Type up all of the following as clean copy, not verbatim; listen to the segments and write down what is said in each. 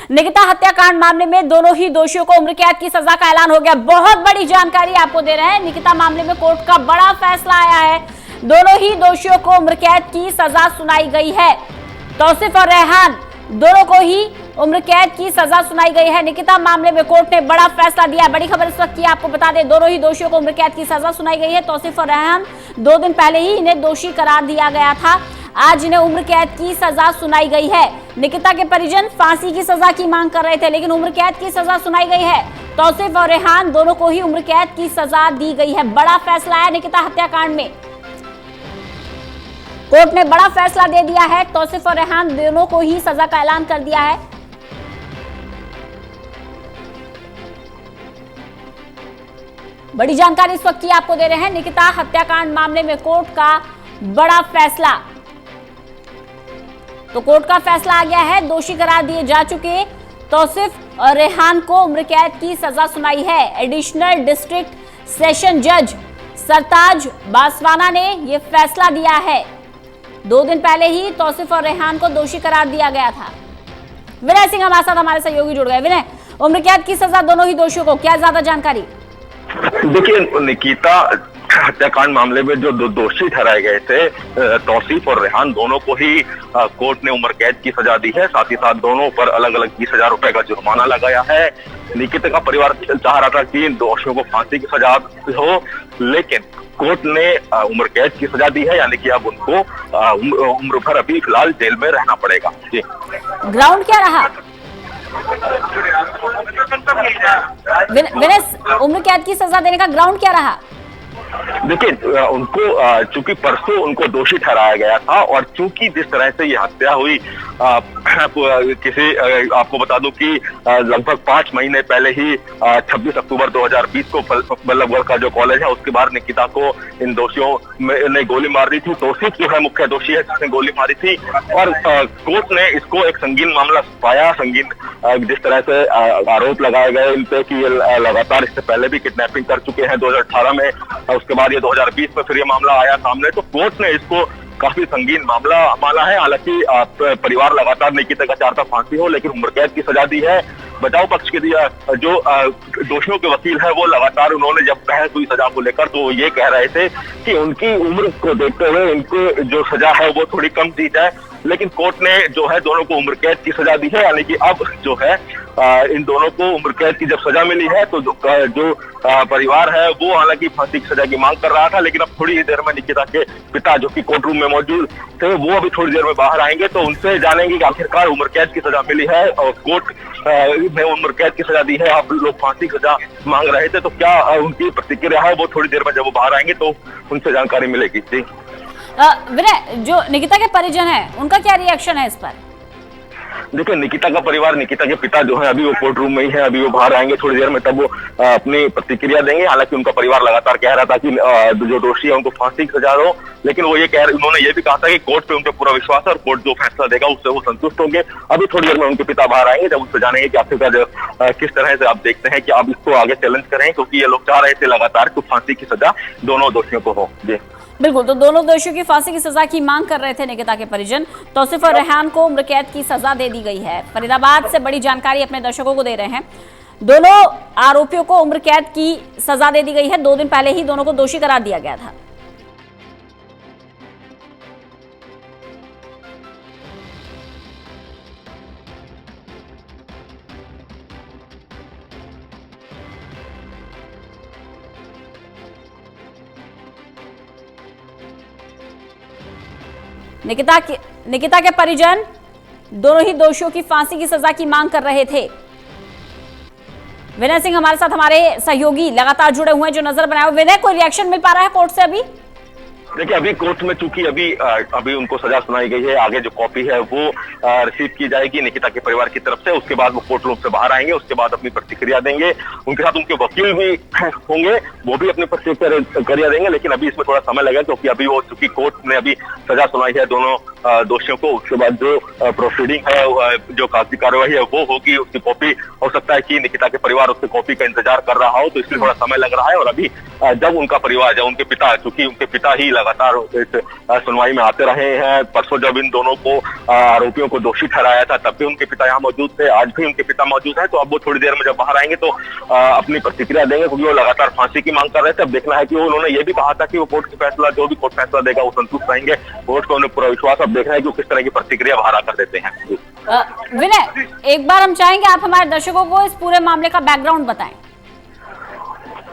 निकिता हत्याकांड मामले में दोनों ही दोषियों को उम्र कैद की सजा का ऐलान हो गया। बहुत बड़ी जानकारी आपको दे रहे हैं। निकिता मामले में कोर्ट का बड़ा फैसला आया है। दोनों ही दोषियों को उम्र कैद की सजा सुनाई गई है। तौसीफ और रेहान दोनों को ही उम्र कैद की सजा सुनाई गई है। निकिता मामले में कोर्ट ने बड़ा फैसला दिया। बड़ी खबर इस वक्त की आपको बता दें, दोनों ही दोषियों को उम्र कैद की सजा सुनाई गई है। तौसीफ और रेहान 2 दिन पहले ही इन्हें दोषी करार दिया गया था। आज इन्हें उम्र कैद की सजा सुनाई गई है। निकिता के परिजन फांसी की सजा की मांग कर रहे थे, लेकिन उम्र कैद की सजा सुनाई गई है। तौसीफ और रेहान दोनों को ही उम्र कैद की सजा दी गई है। बड़ा फैसला है निकिता हत्याकांड में। कोर्ट ने बड़ा फैसला दे दिया है। तौसीफ और रेहान दोनों को ही सजा का ऐलान कर दिया है। बड़ी जानकारी इस वक्त की आपको दे रहे हैं। निकिता हत्याकांड मामले में कोर्ट का बड़ा फैसला। तो कोर्ट का फैसला आ गया है। दोषी करार दिए जा चुके तौसीफ और रेहान को उम्र कैद की सजा सुनाई है। एडिशनल डिस्ट्रिक्ट सेशन जज सरताज बासवाना ने यह फैसला दिया है। 2 दिन पहले ही तौसीफ और रेहान को दोषी करार दिया गया था। विनय सिंह हमारे साथ हमारे सहयोगी जुड़ गए। विनय, उम्र कैद की सजा दोनों ही दोषियों को, क्या ज्यादा जानकारी? देखिए, निकिता हत्याकांड मामले में जो दोषी ठहराए गए थे तौसीफ और रेहान, दोनों को ही कोर्ट ने उम्र कैद की सजा दी है। साथ ही साथ दोनों पर अलग अलग 20,000 रुपए का जुर्माना लगाया है। निकिता का परिवार चाह रहा था कि इन दोषियों को फांसी की सजा हो, लेकिन कोर्ट ने उम्र कैद की सजा दी है, यानी कि अब उनको उम्र भर अभी फिलहाल जेल में रहना पड़ेगा। जी, ग्राउंड क्या रहा? विनय, उम्र कैद की सजा देने का ग्राउंड क्या रहा? देखिए, उनको चूंकि परसों उनको दोषी ठहराया गया था, और चूंकि जिस तरह से ये हत्या हुई, आपको बता दूं कि लगभग 5 महीने पहले ही 26 अक्टूबर 2020 को बल्लभगढ़ का जो कॉलेज है उसके बाहर निकिता को इन दोषियों ने गोली मार दी थी। तौसीफ जो है मुख्य दोषी है जिसने गोली मारी थी, और कोर्ट ने इसको एक संगीन मामला पाया। संगीन जिस तरह से आरोप लगाए गए इन पे कि ये लगातार इससे पहले भी किडनैपिंग कर चुके हैं 2018 में, उसके बाद ये 2020 में फिर ये मामला आया सामने, तो कोर्ट ने इसको काफी संगीन मामला माना है। हालांकि परिवार लगातार निकिता का चाहता फांसी हो, लेकिन उम्र कैद की सजा दी है। बचाव पक्ष के जो दोषियों के वकील है वो लगातार, उन्होंने जब बहस हुई सजा को लेकर, तो ये कह रहे थे कि उनकी उम्र को देखते हुए इनको जो सजा है वो थोड़ी कम दी जाए, लेकिन कोर्ट ने जो है दोनों को उम्र कैद की सजा दी है। यानी कि अब जो है इन दोनों को उम्र कैद की जब सजा मिली है, तो जो परिवार है वो हालांकि फांसी की सजा की मांग कर रहा था, लेकिन अब थोड़ी ही देर में निकिता के पिता जो कि कोर्ट रूम में मौजूद थे वो अभी थोड़ी देर में बाहर आएंगे, तो उनसे जानेंगे कि आखिरकार उम्र कैद की सजा मिली है और कोर्ट ने उम्र कैद की सजा दी है, आप लोग फांसी की सजा मांग रहे थे, तो क्या उनकी प्रतिक्रिया है वो थोड़ी देर में जब वो बाहर आएंगे तो उनसे जानकारी मिलेगी। जी विनय, जो निकिता के परिजन है उनका क्या रिएक्शन है इस पर? देखिए, निकिता का परिवार, निकिता के पिता जो है अभी वो कोर्ट रूम में ही है, अभी वो बाहर आएंगे थोड़ी देर में, तब वो अपनी प्रतिक्रिया देंगे। हालांकि उनका परिवार लगातार कह रहा था कि जो दोषी है उनको फांसी की सजा हो, लेकिन वो उन्होंने ये भी कहा था कि कोर्ट पे उनके पूरा विश्वास है और कोर्ट जो फैसला देगा उससे वो संतुष्ट होंगे। अभी थोड़ी देर में उनके पिता बाहर आएंगे, जब उससे जानेंगे कि आखिरकार किस तरह से आप देखते हैं कि आप इसको आगे चैलेंज करें, क्योंकि ये लोग चाह रहे थे लगातार कि फांसी की सजा दोनों दोषियों को हो। जी बिल्कुल, तो दोनों दोषियों की फांसी की सजा की मांग कर रहे थे निकिता के परिजन। तौसीफ और रेहान को उम्र कैद की सजा दे दी गई है। फरीदाबाद से बड़ी जानकारी अपने दर्शकों को दे रहे हैं। दोनों आरोपियों को उम्र कैद की सजा दे दी गई है। 2 दिन पहले ही दोनों को दोषी करार दिया गया था। निकिता के परिजन दोनों ही दोषियों की फांसी की सजा की मांग कर रहे थे। विनय सिंह हमारे साथ हमारे सहयोगी लगातार जुड़े हुए हैं, जो नजर बनाए। विनय, कोई रिएक्शन मिल पा रहा है कोर्ट से अभी? देखिए, अभी कोर्ट में चूंकि अभी उनको सजा सुनाई गई है, आगे जो कॉपी है वो रिसीव की जाएगी निकिता के परिवार की तरफ से, उसके बाद वो कोर्ट रूम से बाहर आएंगे, उसके बाद अपनी प्रतिक्रिया देंगे। उनके साथ उनके वकील भी होंगे, वो भी अपनी प्रतिक्रिया देंगे, लेकिन अभी इसमें थोड़ा समय लगेगा, क्योंकि अभी वो चूंकि कोर्ट ने अभी सजा सुनाई है दोनों दोषियों को, उसके बाद जो प्रोसीडिंग है, जो कागजी कार्रवाई है वो होगी, उसकी कॉपी हो सकता है कि निकिता के परिवार उसकी कॉपी का इंतजार कर रहा हो, तो इसलिए थोड़ा समय लग रहा है। और अभी जब उनका परिवार, जब उनके पिता, चूंकि उनके पिता ही लगातार इस सुनवाई में आते रहे हैं। परसों जब इन दोनों को आरोपियों को दोषी ठहराया था तब भी उनके पिता यहाँ मौजूद थे, आज भी उनके पिता मौजूद है। तो अब वो थोड़ी देर में जब बाहर आएंगे तो अपनी प्रतिक्रिया देंगे, क्योंकि वो लगातार फांसी की मांग कर रहे थे। अब देखना है कि उन्होंने ये भी कहा था कि वो कोर्ट का फैसला, जो भी कोर्ट फैसला देगा वो संतुष्ट रहेंगे। कोर्ट को उन्हें पूरा विश्वास। अब देखना है कि वो किस तरह की प्रतिक्रिया बाहर आकर देते हैं। विनय, एक बार हम चाहेंगे आप हमारे दर्शकों को इस पूरे मामले का बैकग्राउंड बताएं।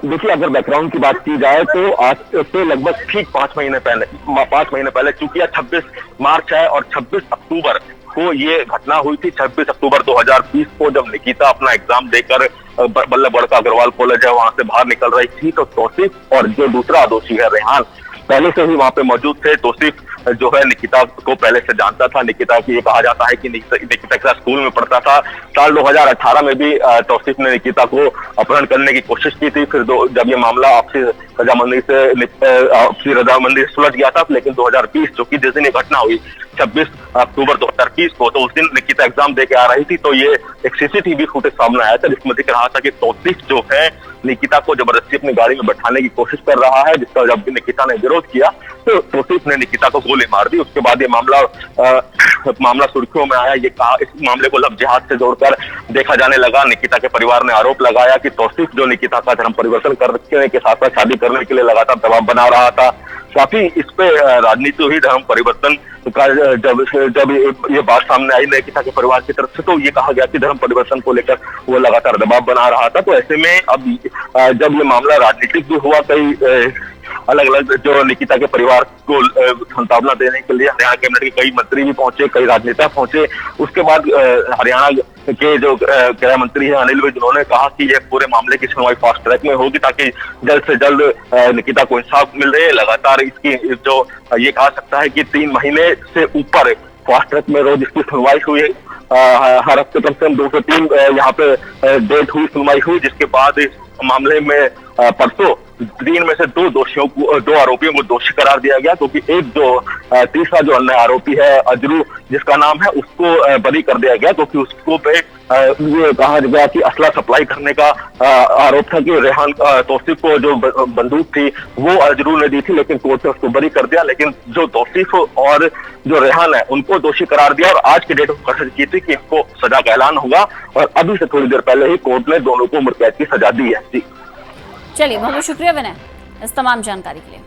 देखिए, अगर बैकग्राउंड की बात की जाए तो आज से लगभग ठीक 5 महीने पहले चूंकि 26 मार्च है और 26 अक्टूबर को ये घटना हुई थी। 26 अक्टूबर 2020 को जब निकिता अपना एग्जाम देकर बल्लभ गढ़ का अग्रवाल कॉलेज है वहां से बाहर निकल रही थी, तो तौसीफ और जो दूसरा दोषी है रेहान पहले से ही वहां पे मौजूद थे। तौसीफ जो है निकिता को पहले से जानता था। निकिता की ये कहा जाता है कि निकिता के साथ स्कूल में पढ़ता था। साल 2018 में भी तौसीफ ने निकिता को अपहरण करने की कोशिश की थी। फिर जब ये मामला आपसी रजामंदी से सुलझ गया था, लेकिन 2020 जो कि जिस दिन ये घटना हुई 26 अक्टूबर 2020 को, तो उस दिन निकिता एग्जाम दे के आ रही थी। तो ये एक सीसीटीवी फुटेज सामने आया था जिसमें दिख रहा था कि तौसीफ जो है निकिता को जबरदस्ती अपनी गाड़ी में बैठाने की कोशिश कर रहा है, जिसका जब निकिता ने विरोध किया तो तौसीफ ने निकिता को गोली मार दी। उसके बाद ये मामला सुर्खियों में आया। ये कहा, इस मामले को लव जिहाद से जोड़कर देखा जाने लगा। निकिता के परिवार ने आरोप लगाया कि तौसीफ जो निकिता का धर्म परिवर्तन करने के साथ साथ शादी करने के लिए लगातार दबाव बना रहा था। काफी इस पे राजनीति हुई धर्म परिवर्तन का। जब ये बात सामने आई निकिता के परिवार की तरफ से, तो ये कहा गया कि धर्म परिवर्तन को लेकर वो लगातार दबाव बना रहा था। तो ऐसे में अब जब ये मामला राजनीतिक भी हुआ, कई अलग अलग जो निकिता के परिवार को सांत्वना देने के लिए हरियाणा कैबिनेट के कई मंत्री भी पहुंचे, कई राजनेता पहुंचे। उसके बाद हरियाणा के जो गृह मंत्री है अनिल विज, उन्होंने कहा कि यह पूरे मामले की सुनवाई फास्ट ट्रैक में होगी ताकि जल्द से जल्द निकिता को इंसाफ मिल रहे। लगातार इसकी जो ये कहा सकता है कि 3 महीने से ऊपर फास्ट ट्रैक में रोज इसकी सुनवाई हुई। हर हफ्ते कम से कम 2 से 3 यहाँ पे डेट हुई, सुनवाई हुई, जिसके बाद इस मामले में परसों 3 में से 2 आरोपियों को दोषी करार दिया गया, क्योंकि एक जो तीसरा जो अन्य आरोपी है अजरू जिसका नाम है, उसको बरी कर दिया गया, क्योंकि उसको पे ये कहा गया कि असला सप्लाई करने का आरोप था कि रेहान तौसीफ को जो बंदूक थी वो अजरू ने दी थी, लेकिन कोर्ट ने उसको बरी कर दिया। लेकिन जो तौसीफ और जो रेहान है उनको दोषी करार दिया और आज की डेट में कोशिश की थी कि इनको सजा का ऐलान होगा, और अभी से थोड़ी देर पहले ही कोर्ट ने दोनों को उम्र कैद की सजा दी है। जी चलिए, बहुत बहुत शुक्रिया विनय इस तमाम जानकारी के लिए।